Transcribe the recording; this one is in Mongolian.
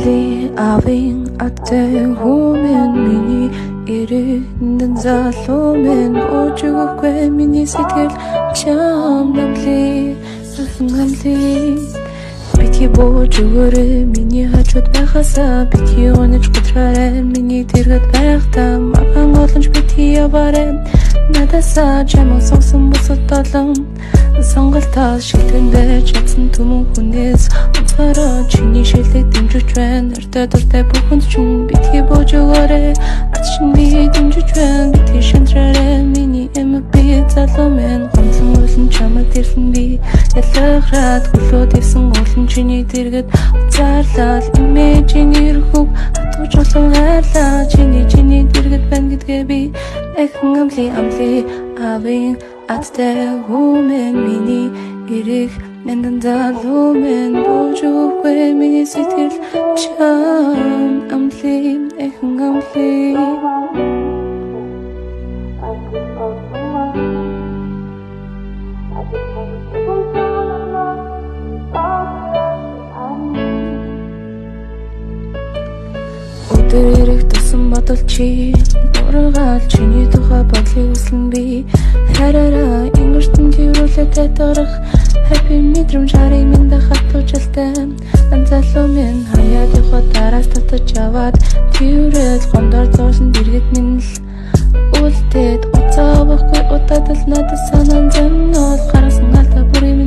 амли авин атэгүмэн миний ирээдүйн залуумэн очиггүй миний сэтгэл чам амли бити бууж өгөөрэй миний хажууд байхасаа бити унаж готраарай миний тэргэд байхдаа махан олонч бити яваарай надасаа чамаа сонсон бусад толон сонголтоо шилтгэн байж чадсан түмэн хүнээс онцгороо чиний шилдэг дэмжиж байна өртөө дуртай бүхэнд чинь бити бууж өгөөрэй ач чинь би дэмжиж байна бити шантраарай миний эмби залуу мэн гомдлон уулын чамаг тэрхэн би ялгараад хөлөөд ивсэн уулын чиний дэргэд зарлал имэжинэр хөг хатууч олон хайрлаа чиний дэргэд байна гэдгээ би эхэн амли авин атэгүмэн миний ирэх нэндан залуумэн божиггүй миний сэтгэл чам амли эхэн амли өдөр ирэх тусан бодол чи ургаал чиний тухай бодлыг үслэн би хараараа ингэртэн тэрүүлээ тайтгарах happy мэдрэмж харыг минь дахад туучилтай анзалуу минь хаяад явах дараас татаж аваад тэрэл гондор зурсан дэргэд минь л үлдээд уцаавахгүй удаад л надад санаан зэмнэл гарсан алдаа бүрийн